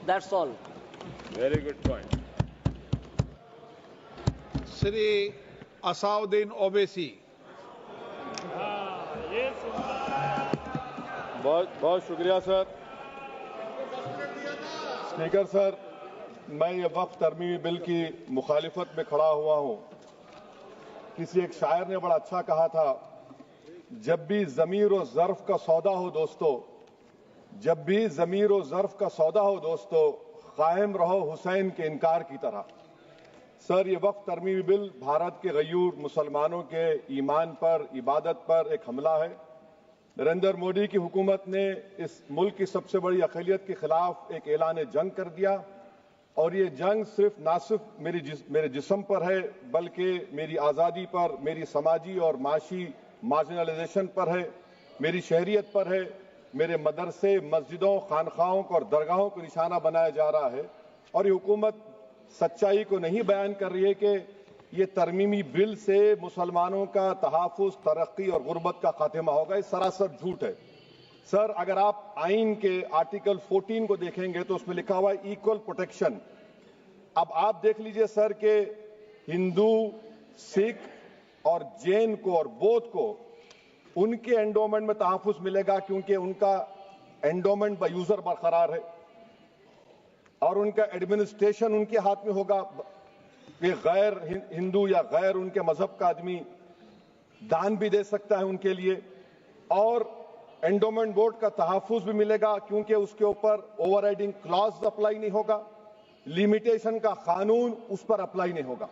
That's all. Very good point. Shri Asaduddin Owaisi. बहुत बहुत शुक्रिया सर। स्पीकर सर, मैं ये वक्फ तरमीमी बिल की मुखालिफत में खड़ा हुआ हूं। किसी एक शायर ने बड़ा अच्छा कहा था, जब भी ज़मीर और ज़र्फ का सौदा हो दोस्तों, जब भी ज़मीर और ज़र्फ का सौदा हो दोस्तों, कायम रहो हुसैन के इनकार की तरह। सर, ये वक्फ तरमीमी बिल भारत के गयूर मुसलमानों के ईमान पर, इबादत पर एक हमला है। नरेंद्र मोदी की हुकूमत ने इस मुल्क की सबसे बड़ी अक़लियत के खिलाफ एक ऐलान जंग कर दिया, और ये जंग ना सिर्फ मेरे जिस्म पर है, बल्कि मेरी आज़ादी पर, मेरी समाजी और माशी मार्जिनलाइजेशन पर है, मेरी शहरियत पर है, मेरे मदरसे, मस्जिदों, खानखाहों और दरगाहों को निशाना बनाया जा रहा है। और ये हुकूमत सच्चाई को नहीं बयान कर रही है कि ये तरमीमी बिल से मुसलमानों का तहफ़्फ़ुज़, तरक्की और गुर्बत का खात्मा होगा। ये सरासर झूठ है। सर, अगर आप आइन के आर्टिकल 14 को देखेंगे तो उसमें लिखा हुआ है इक्वल प्रोटेक्शन। अब आप देख लीजिए सर कि हिंदू, सिख और जैन को और बौद्ध को उनके एंडोमेंट में तहफ़्फ़ुज़ मिलेगा, क्योंकि उनका एंडोमेंट बाय यूजर बरकरार है और उनका एडमिनिस्ट्रेशन उनके हाथ में होगा कि गैर हिंदू या गैर उनके मजहब का आदमी दान भी दे सकता है उनके लिए, और एंडोमेंट बोर्ड का तहफ़्फ़ुज़ भी मिलेगा, क्योंकि उसके ऊपर ओवरराइडिंग क्लॉज अप्लाई नहीं होगा, लिमिटेशन का कानून उस पर अप्लाई नहीं होगा।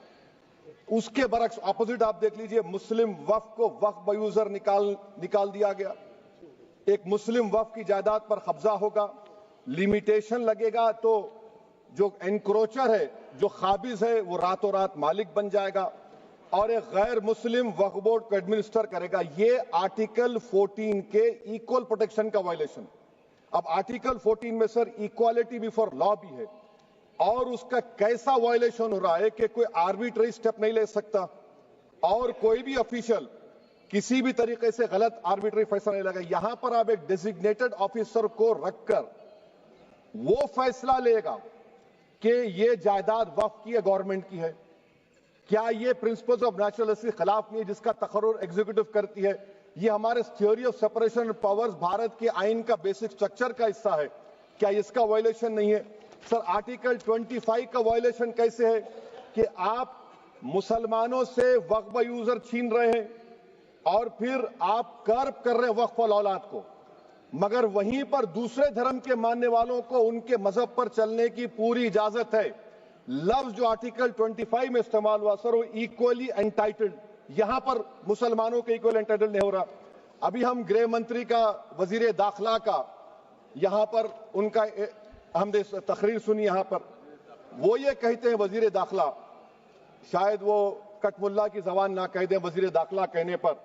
उसके बरक्स ऑपोजिट आप देख लीजिए, मुस्लिम वक्फ को वक्फ बाय यूजर निकाल दिया गया। एक मुस्लिम वक्फ की जायदाद पर कब्जा होगा, लिमिटेशन लगेगा तो जो एनक्रोचर है, जो खाबिज है, वो रातों रात मालिक बन जाएगा और एक गैर मुस्लिम वक्फ बोर्ड को एडमिनिस्टर करेगा। ये आर्टिकल 14 के इक्वल प्रोटेक्शन का वायलेशन। अब आर्टिकल 14 में सर इक्वालिटी बिफोर लॉ भी है, और उसका कैसा वायलेशन हो रहा है कि कोई आर्बिट्ररी स्टेप नहीं ले सकता और कोई भी ऑफिशियल किसी भी तरीके से गलत आर्बिट्ररी फैसला नहीं लगा। यहां पर आप एक डेजिग्नेटेड ऑफिसर को रखकर वो फैसला लेगा कि ये जायदाद वक्फ की है, गवर्नमेंट की है। क्या ये प्रिंसिपल्स ऑफ नेचुरलिटी के खिलाफ नहीं है जिसका तकर्रुर एग्जीक्यूटिव करती है? ये हमारे theory of separation of powers, Bharat के आइन का बेसिक स्ट्रक्चर का हिस्सा है। क्या इसका वायलेशन नहीं है? सर, आर्टिकल 25 का वायलेशन कैसे है कि आप मुसलमानों से वक्फ बाय यूजर छीन रहे हैं और फिर आप कर्ब कर रहे हैं वक्फ वाल औलाद को, मगर वहीं पर दूसरे धर्म के मानने वालों को उनके मजहब पर चलने की पूरी इजाजत है। लफ्ज जो आर्टिकल 25 में इस्तेमाल हुआ सर, वो इक्वली एंटाइटल्ड, यहां पर मुसलमानों के इक्वल एंटाइटल्ड नहीं हो रहा। अभी हम गृह मंत्री का, वजीर दाखिला का यहां पर उनका हमने तकरीर सुनी, यहां पर वो ये कहते हैं, वजीर दाखिला, शायद वो कटमुल्ला की जबान ना कह दें, वजीर दाखिला कहने पर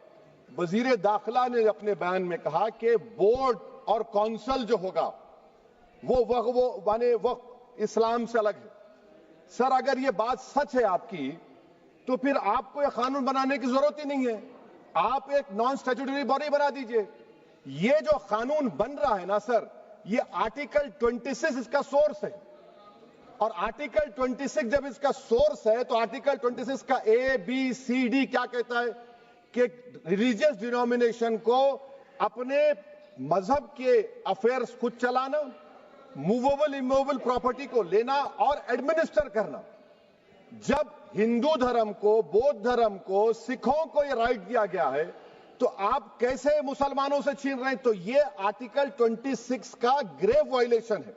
वजीर दाखिला ने अपने बयान में कहा कि बोर्ड और काउंसिल जो होगा वो माने वक्फ इस्लाम से अलग है। सर, अगर ये बात सच है आपकी, तो फिर आपको यह कानून बनाने की जरूरत ही नहीं है। आप एक नॉन स्टैट्यूटरी बॉडी बना दीजिए। ये जो कानून बन रहा है ना सर, ये आर्टिकल 26 इसका सोर्स है, और आर्टिकल 26 जब इसका सोर्स है तो आर्टिकल 26 का ABCD क्या कहता है कि रिलीजियस डिनोमिनेशन को अपने मजहब के अफेयर्स खुद चलाना, मूवेबल इमूवेबल प्रॉपर्टी को लेना और एडमिनिस्टर करना। जब हिंदू धर्म को, बौद्ध धर्म को, सिखों को यह राइट दिया गया है, तो आप कैसे मुसलमानों से छीन रहे हैं? तो ये आर्टिकल 26 का ग्रेव वायलेशन है।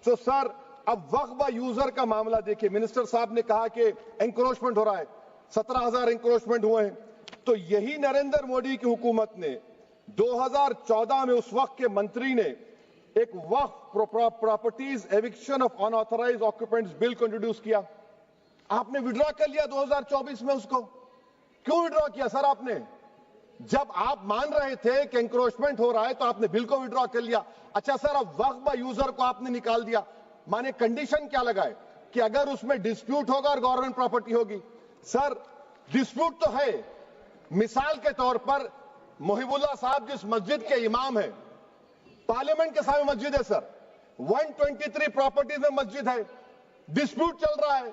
तो सर, अब वक्फ बाय यूजर का मामला देखिए, मिनिस्टर साहब ने कहा कि एंक्रोचमेंट हो रहा है, 17,000 एंक्रोचमेंट हुए हैं। तो यही नरेंद्र मोदी की हुकूमत ने 2014 में उस वक्त के मंत्री ने एक Waqf properties eviction of unauthorised occupants bill को इंट्रोड्यूस किया। आपने विड्रॉ कर लिया 2024 में उसको। क्यों विड्रॉ किया सर आपने? जब आप मान रहे थे कि एंक्रोचमेंट हो रहा है तो आपने बिल को विड्रॉ कर लिया। अच्छा सर, अब वक्फ बाय यूजर को आपने निकाल दिया, माने कंडीशन क्या लगाए कि अगर उसमें डिस्प्यूट होगा और गवर्नमेंट प्रॉपर्टी होगी। सर, डिस्प्यूट तो है। मिसाल के तौर पर मोहिबुल्लाह साहब जिस मस्जिद के इमाम हैं, पार्लियामेंट के सामने मस्जिद है सर, 123 प्रॉपर्टीज में मस्जिद है, डिस्प्यूट चल रहा है।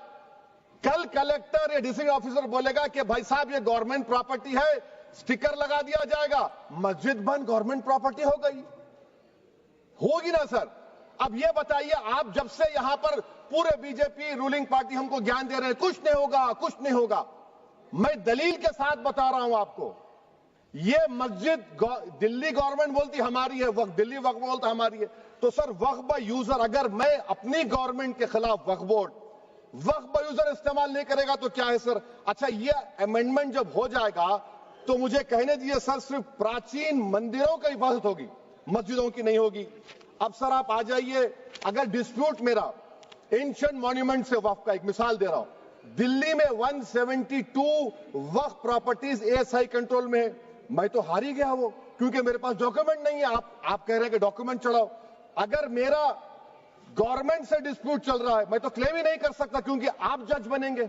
कल कलेक्टर या डिस्ट्रिक्ट ऑफिसर बोलेगा कि भाई साहब ये गवर्नमेंट प्रॉपर्टी है, स्टिकर लगा दिया जाएगा, मस्जिद बंद, गवर्नमेंट प्रॉपर्टी हो गई, होगी ना सर? अब ये बताइए, आप जब से यहां पर पूरे बीजेपी रूलिंग पार्टी हमको ज्ञान दे रहे हैं कुछ नहीं होगा, कुछ नहीं होगा, मैं दलील के साथ बता रहा हूं आपको। ये मस्जिद दिल्ली गवर्नमेंट बोलती हमारी है, वक्फ दिल्ली वक्फ बोलता हमारी है, तो सर वक्फ बाय यूजर, अगर मैं अपनी गवर्नमेंट के खिलाफ वक्फ बोर्ड वक्फ बाय यूजर इस्तेमाल नहीं करेगा तो क्या है सर? अच्छा, ये अमेंडमेंट जब हो जाएगा तो मुझे कहने दीजिए सर, सिर्फ प्राचीन मंदिरों की हिफाजत होगी, मस्जिदों की नहीं होगी। अब सर आप आ जाइए, अगर डिस्प्यूट मेरा एंशिएंट मॉन्यूमेंट से वक्फ का, एक मिसाल दे रहा हूं, दिल्ली में 172 वक्फ प्रॉपर्टीज एएसआई कंट्रोल में है, मैं तो हार ही गया वो, क्योंकि मेरे पास डॉक्यूमेंट नहीं है। आप कह रहे हैं कि डॉक्यूमेंट चढ़ाओ, अगर मेरा गवर्नमेंट से डिस्प्यूट चल रहा है मैं तो क्लेम ही नहीं कर सकता, क्योंकि आप जज बनेंगे,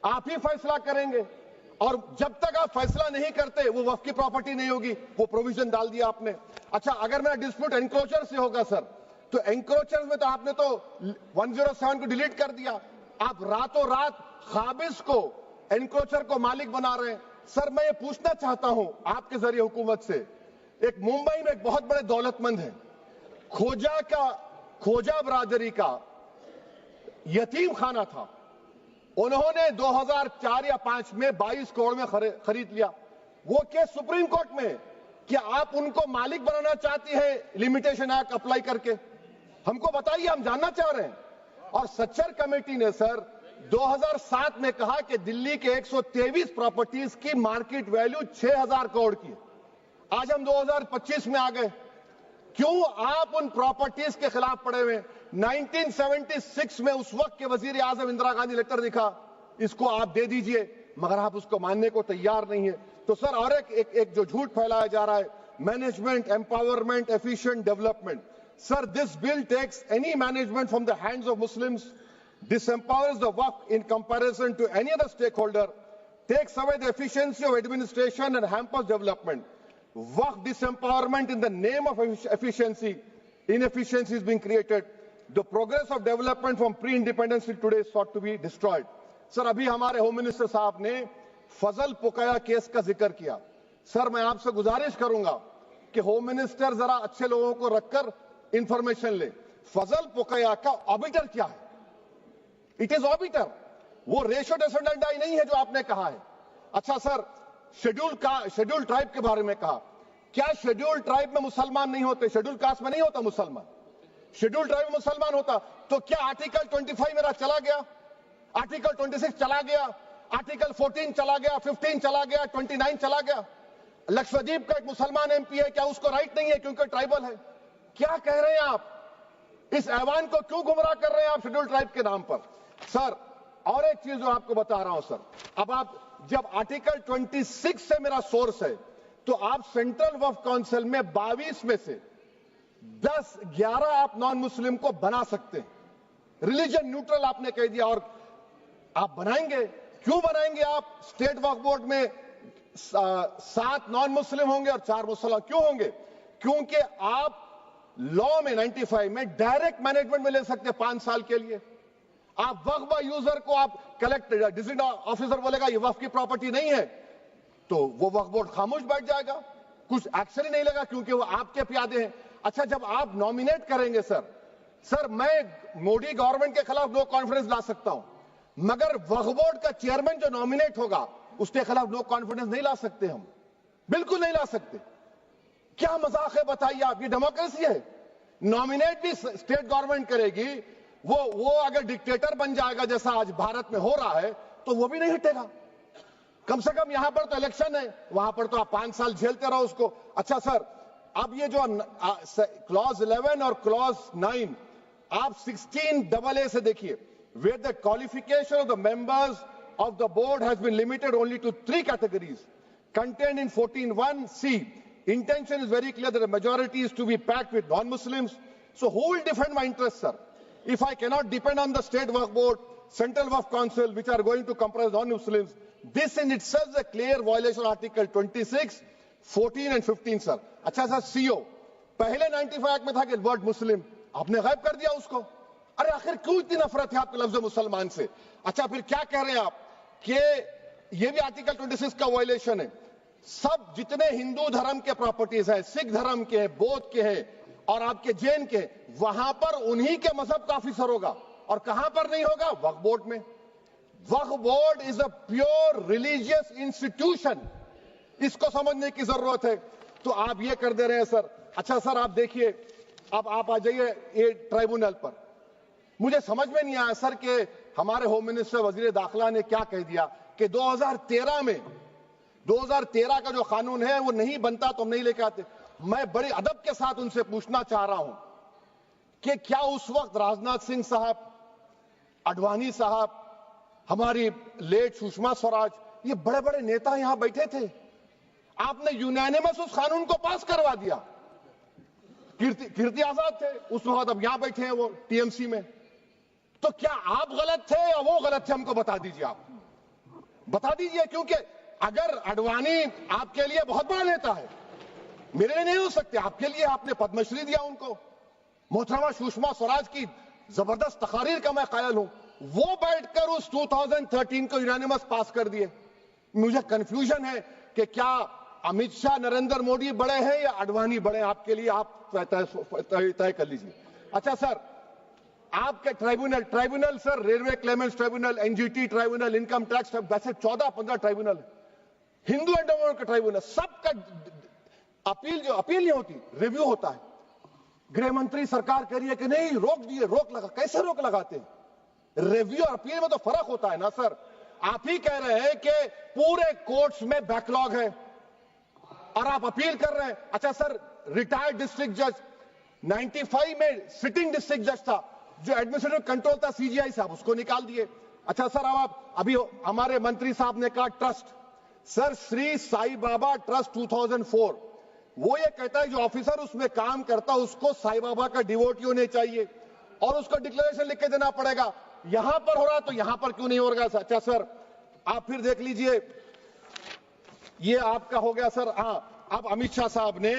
आप ही फैसला करेंगे, और जब तक आप फैसला नहीं करते वो वक्फ की प्रॉपर्टी नहीं होगी। वो प्रोविजन डाल दिया आपने। अच्छा, अगर मेरा डिस्प्यूट एंक्रोचर से होगा सर, तो एंक्रोचर में तो आपने तो 107 को डिलीट कर दिया, आप रातों रात खाबिज को, एंक्रोचर को मालिक बना रहे हैं। सर मैं ये पूछना चाहता हूं आपके जरिए हुकूमत से, एक मुंबई में एक बहुत बड़े दौलतमंद है, खोजा बरादरी का यतीम खाना था, उन्होंने 2004 या 5 में 22 करोड़ में खरीद लिया। वो केस सुप्रीम कोर्ट में कि आप उनको मालिक बनाना चाहती है लिमिटेशन एक्ट अप्लाई करके, हमको बताइए, हम जानना चाह रहे हैं। और सच्चर कमेटी ने सर 2007 में कहा कि दिल्ली के 123 प्रॉपर्टीज की मार्केट वैल्यू 6000 करोड़ की। आज हम 2025 में आ गए, क्यों आप उन प्रॉपर्टीज के खिलाफ पड़े हुए? 1976 में उस वक्त के वजीर आजम इंदिरा गांधी लेटर लिखा, इसको आप दे दीजिए, मगर आप उसको मानने को तैयार नहीं है। तो सर और एक जो झूठ फैलाया जा रहा है, management empowerment efficient development, sir this bill takes any management from the hands of Muslims, disempowers the waqf in comparison to any other stakeholder, takes away the efficiency of administration and hampers development. Waqf disempowerment in the name of efficiency, inefficiency is being created. The progress of development from pre-independence till today is sought to be destroyed. Sir अभी हमारे home minister साहब ने फजल पुकाया case का जिक्र किया। Sir मैं आपसे गुजारिश करूंगा कि होम मिनिस्टर जरा अच्छे लोगों को रखकर इंफॉर्मेशन ले। फजल पुकाया का ऑबिटर क्या है? इट इज ऑबिटर, वो रेशियो डिसेंडेंटाई नहीं है जो आपने कहा है। अच्छा सर, शेड्यूल ट्राइब के बारे में कहा, क्या शेड्यूल ट्राइब में मुसलमान नहीं होते? शेड्यूल कास्ट में नहीं होता मुसलमान, शेड्यूल ट्राइब में मुसलमान होता। तो क्या आर्टिकल 25 मेरा चला गया, आर्टिकल 26 चला गया, आर्टिकल 14 चला गया, 15 चला गया, 29 चला गया? लक्षद्वीप का एक मुसलमान एमपी है, क्या उसको राइट नहीं है क्योंकि ट्राइबल है? क्या कह रहे हैं आप? इस ऐवान को क्यों गुमराह कर रहे हैं आप शेड्यूल ट्राइब के नाम पर? सर और एक चीज जो आपको बता रहा हूं सर, अब आप जब आर्टिकल 26 से मेरा सोर्स है, तो आप सेंट्रल वक्फ काउंसिल में 22 में से 11 आप नॉन मुस्लिम को बना सकते हैं। रिलीजन न्यूट्रल आपने कह दिया, और आप बनाएंगे, क्यों बनाएंगे आप? स्टेट वक्फ बोर्ड में 7 नॉन मुस्लिम होंगे और 4 मुसलमान। क्यों होंगे? क्योंकि आप लॉ में 95 में डायरेक्ट मैनेजमेंट में ले सकते हैं 5 साल के लिए। आप वक्फ बाय यूजर को आप कलेक्टर डिस्ट्रिक्ट ऑफिसर बोलेगा ये वक्फ की प्रॉपर्टी नहीं है, तो वो वक्फ बोर्ड खामोश बैठ जाएगा, कुछ एक्शन ही नहीं लगा, क्योंकि वो आपके प्यादे हैं। अच्छा, जब आप नॉमिनेट करेंगे सर मैं मोदी गवर्नमेंट के खिलाफ नो कॉन्फिडेंस ला सकता हूं, मगर वक्फ बोर्ड का चेयरमैन जो नॉमिनेट होगा उसके खिलाफ नो कॉन्फिडेंस नहीं ला सकते, हम बिल्कुल नहीं ला सकते। क्या मजाक है बताइए आप? ये डेमोक्रेसी है। नॉमिनेट भी स्टेट गवर्नमेंट करेगी, वो अगर डिक्टेटर बन जाएगा जैसा आज भारत में हो रहा है तो वो भी नहीं हटेगा। कम से कम यहां पर तो इलेक्शन है, वहां पर तो आप 5 साल झेलते रहो उसको। अच्छा सर, अब ये जो क्लॉज 11 और क्लॉज 9 आप 16AA से देखिए, where the qualification of the members of the board has been limited only to 3 categories contained in 14(1)(c). Intention is very clear that the majority is to be packed with non-Muslims. So who will defend my interests, sir? If I cannot depend on the state waqf board, central waqf council, which are going to comprise non-Muslims, this in itself is a clear violation of Article 26, 14 and 15, sir. अच्छा sir, CO पहले 95 act में था कि word मुस्लिम, आपने गायब कर दिया उसको। अरे आखिर क्यों इतनी नफरत है आपके लफ्ज मुसलमान से? अच्छा फिर क्या कह रहे हैं आप कि ये भी आर्टिकल 26 का वायलेशन है। सब जितने हिंदू धर्म के प्रॉपर्टीज हैं, सिख धर्म के हैं, बौद्ध के हैं और आपके जैन के, वहां पर उन्हीं के मजहब का ऑफिसर होगा। और कहां पर नहीं होगा? वक्फ बोर्ड में। Waqf board is a pure religious institution, इसको समझने की जरूरत है। तो आप ये कर दे रहे हैं सर। अच्छा सर आप देखिए, अब आप आ जाइए ये ट्राइब्यूनल पर। मुझे समझ में नहीं आया सर कि हमारे होम मिनिस्टर वजीर दाखिला ने क्या कह दिया कि 2013 का जो कानून है वो नहीं बनता तो हम नहीं लेके आते। मैं बड़े अदब के साथ उनसे पूछना चाह रहा हूं कि क्या उस वक्त राजनाथ सिंह साहब, आडवाणी साहब, हमारी लेट सुषमा स्वराज, ये बड़े बड़े नेता यहां बैठे थे? आपने यूनानिमस उस कानून को पास करवा दिया। कीर्ति आजाद थे उस वक्त, अब यहां बैठे हैं वो टीएमसी में। तो क्या आप गलत थे या वो गलत थे? हमको बता दीजिए, आप बता दीजिए। क्योंकि अगर आडवाणी आपके लिए बहुत बड़ा नेता है, मेरे लिए नहीं हो सकते, आपके लिए आपने पद्मश्री दिया उनको। मोहतरमा सुषमा स्वराज की जबरदस्त तकारीर का मैं कायल हूं, वो बैठकर उस 2013 को यूनानिमस पास कर दिए। मुझे कंफ्यूजन है कि क्या अमित शाह, नरेंद्र मोदी बड़े हैं या आडवाणी बड़े हैं? आपके लिए आप तय कर लीजिए। अच्छा सर, आपके tribunal sir, railway Clements tribunal, NGT tribunal, income tax, वैसे 14-15 ट्राइब्यूनल है। हिंदू एंडोमेंट का ट्राइब्यूनल, सबका अपील नहीं होती, रिव्यू होता है। गृह मंत्री सरकार कह रही है कि नहीं रोक दिए, रोक लगा। कैसे रोक लगाते हैं? रिव्यू और अपील में तो फर्क होता है ना सर। आप ही कह रहे हैं कि पूरे कोर्ट्स में बैकलॉग है और आप अपील कर रहे हैं। अच्छा सर, रिटायर्ड डिस्ट्रिक्ट जज 95 में सिटिंग डिस्ट्रिक्ट जज था, जो एडमिनिस्ट्रेटिव कंट्रोल था सीजीआई साहब, उसको निकाल दिए। अच्छा सर, अब आप अभी हमारे मंत्री साहब ने कहा trust, sir Shri Sai Baba trust 2004, वो ये कहता है जो ऑफिसर उसमें काम करता उसको साई बाबा का डिवोटी होने चाहिए और उसको डिक्लेरेशन लिख के देना पड़ेगा। यहां पर हो रहा तो यहां पर क्यों नहीं हो रहा? अच्छा सर, आप फिर देख लीजिए, ये आपका हो गया सर। हाँ, अब अमित शाह साहब ने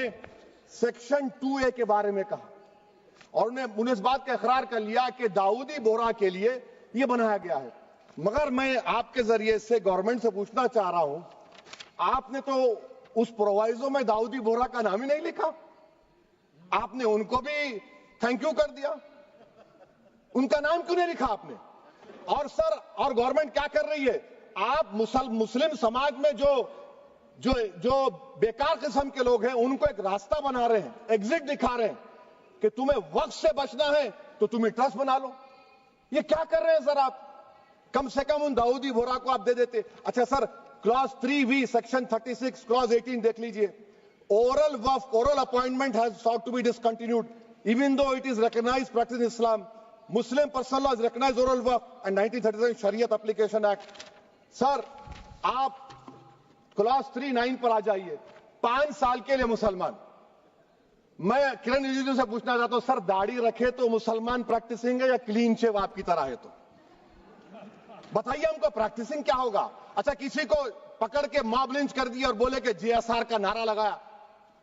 सेक्शन 2A के बारे में कहा और उन्होंने इस बात का इकरार कर लिया कि दाऊदी बोहरा के लिए यह बनाया गया है। मगर मैं आपके जरिए से गवर्नमेंट से पूछना चाह रहा हूं, आपने तो उस प्रोवाइजो में दाऊदी बोहरा का नाम ही नहीं लिखा। आपने उनको भी थैंक यू कर दिया, उनका नाम क्यों नहीं लिखा आपने? और सर, और गवर्नमेंट क्या कर रही है? आप मुस्लिम समाज में जो बेकार किस्म के लोग हैं उनको एक रास्ता बना रहे हैं, एग्जिट दिखा रहे हैं कि तुम्हें वक्त से बचना है तो तुम्हें ट्रस्ट बना लो। ये क्या कर रहे हैं सर आप? कम से कम उन दाऊदी बोहरा को आप दे देते। अच्छा sir, clause 3V section 36 clause 18 देख लीजिए। Oral Waqf, oral appointment has sought to be discontinued even though it is recognized practice in Islam. Muslim personal law has recognized oral waqf and 1937 Shariat Application Act. Sir आप clause 39 पर आ जाइए। 5 साल के लिए मुसलमान। मैं किरण रिजिजू से पूछना चाहता हूं, सर दाढ़ी रखे तो मुसलमान प्रैक्टिसिंग है या क्लीन शेव आपकी तरह है? तो बताइए हमको, प्रैक्टिसिंग क्या होगा? अच्छा, किसी को पकड़ के मॉब लिंच कर दिया और बोले कि JSR का नारा लगाया,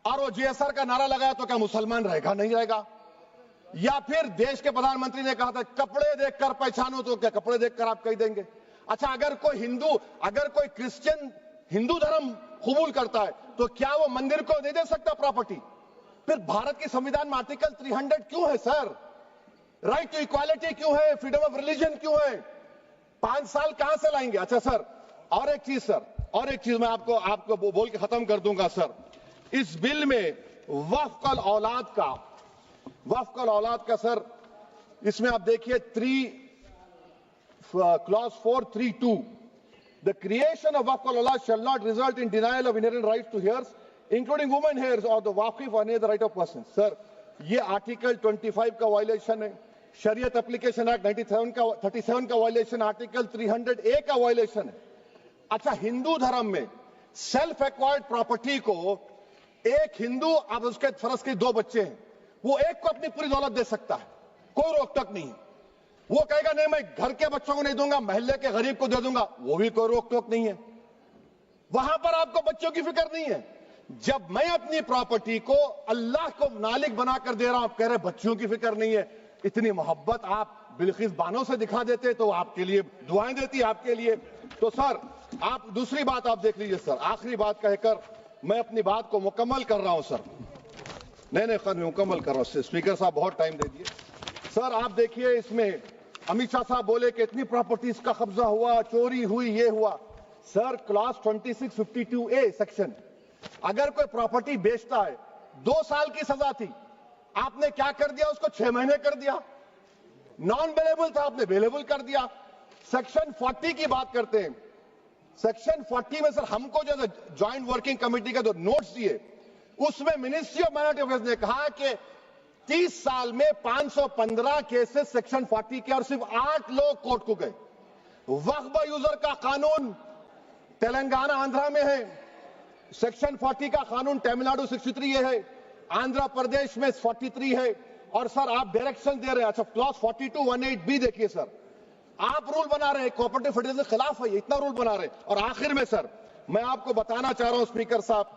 और वो JSR का नारा लगाया तो क्या मुसलमान रहेगा? नहीं रहेगा। या फिर देश के प्रधानमंत्री ने कहा था कपड़े देखकर पहचानो, तो क्या कपड़े देखकर आप कह देंगे? अच्छा, अगर कोई क्रिश्चियन हिंदू धर्म कबूल करता है तो क्या वो मंदिर को नहीं दे सकता प्रॉपर्टी? फिर भारत के संविधान में आर्टिकल 300 क्यों है सर? राइट टू इक्वालिटी क्यों है? फ्रीडम ऑफ रिलीजन क्यों है? 5 साल कहां से लाएंगे? अच्छा सर, और एक चीज सर, और एक चीज मैं आपको बोल के खत्म कर दूंगा सर। इस बिल में वक्फ औलाद का सर, इसमें आप देखिए clause 432, the creation of waqf al-awlad shall not result in denial of inherent rights to heirs, including women heirs or the waqif or any other right of person. Sir, ये article 25 का violation है, शरीयत application act 37 का violation, article 300A का violation है। अच्छा, हिंदू धर्म में सेल्फ एक्वायर्ड प्रॉपर्टी को एक हिंदू, अब उसके फर्ज के 2 बच्चे हैं, वो एक को अपनी पूरी दौलत दे सकता है, कोई रोक टोक नहीं। वो कहेगा नहीं मैं घर के बच्चों को नहीं दूंगा, मोहल्ले के गरीब को दे दूंगा, वो भी कोई रोक टोक नहीं है। वहां पर आपको बच्चों की फिक्र नहीं है। जब मैं अपनी प्रॉपर्टी को अल्लाह को मालिक बनाकर दे रहा हूं, आप कह रहे बच्चियों की फिक्र नहीं है। इतनी मोहब्बत आप बिल्किस बानो से दिखा देते तो आपके लिए दुआएं देती आपके लिए। तो सर आप दूसरी बात आप देख लीजिए सर, आखिरी बात कहकर मैं अपनी बात को मुकम्मल कर रहा हूं सर। नहीं मुकम्मल कर रहा हूं। स्पीकर साहब बहुत टाइम दे दिए। सर आप देखिए, इसमें अमित शाह साहब बोले कि इतनी प्रॉपर्टीज का कब्जा हुआ, चोरी हुई, ये हुआ। सर क्लास 2652A सेक्शन, अगर कोई प्रॉपर्टी बेचता है 2 साल की सजा थी, आपने क्या कर दिया, उसको 6 महीने कर दिया। नॉन बेलेबल था, आपने बेलेबल कर दिया। सेक्शन 40 की बात करते हैं। सेक्शन 40 में सर हमको जो ज्वाइंट वर्किंग कमेटी का जो नोट्स दिए, उसमें मिनिस्ट्री ऑफ माइनॉरिटी अफेयर्स ने कहा कि 30 साल में 515 केसेस सेक्शन 40 के और सिर्फ 8 लोग कोर्ट को गए। वक्फ यूजर का कानून तेलंगाना आंध्रा में है, सेक्शन 40 का कानून तमिलनाडु 63 है, आंध्र प्रदेश में 43 है। और सर आप डायरेक्शन दे रहे हैं। अच्छा क्लॉज 4218B देखिए सर, आप रूल बना रहे हैं, कोऑपरेटिव फेडरलिज्म के खिलाफ है, इतना रूल बना रहे हैं। और आखिर में सर मैं आपको बताना चाह रहा हूं स्पीकर साहब,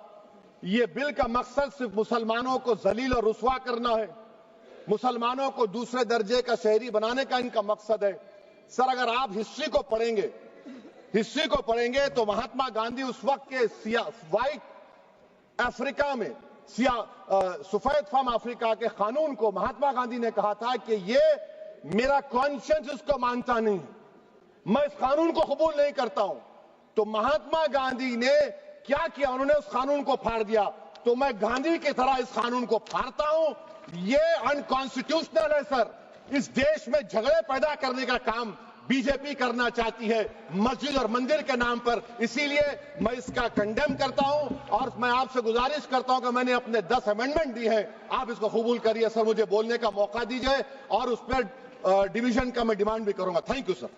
ये बिल का मकसद सिर्फ मुसलमानों को जलील और रुस्वा करना है, मुसलमानों को दूसरे दर्जे का शहरी बनाने का इनका मकसद है। सर अगर आप हिस्ट्री को पढ़ेंगे तो महात्मा गांधी उस वक्त के व्हाइट अफ्रीका में सफेद फार्म अफ्रीका के कानून को महात्मा गांधी ने कहा था कि ये मेरा कॉन्शियंस इसको मानता नहीं, मैं इस कानून को कबूल नहीं करता हूं। तो महात्मा गांधी ने क्या किया, उन्होंने उस कानून को फाड़ दिया। तो मैं गांधी की तरह इस कानून को फाड़ता हूं। ये अनकॉन्स्टिट्यूशनल है सर। इस देश में झगड़े पैदा करने का काम बीजेपी करना चाहती है मस्जिद और मंदिर के नाम पर, इसीलिए मैं इसका कंडेम करता हूं। और मैं आपसे गुजारिश करता हूं कि मैंने अपने 10 अमेंडमेंट दी है, आप इसको कबूल करिए सर, मुझे बोलने का मौका दीजिए और उस पर डिवीजन का मैं डिमांड भी करूंगा। Thank you sir.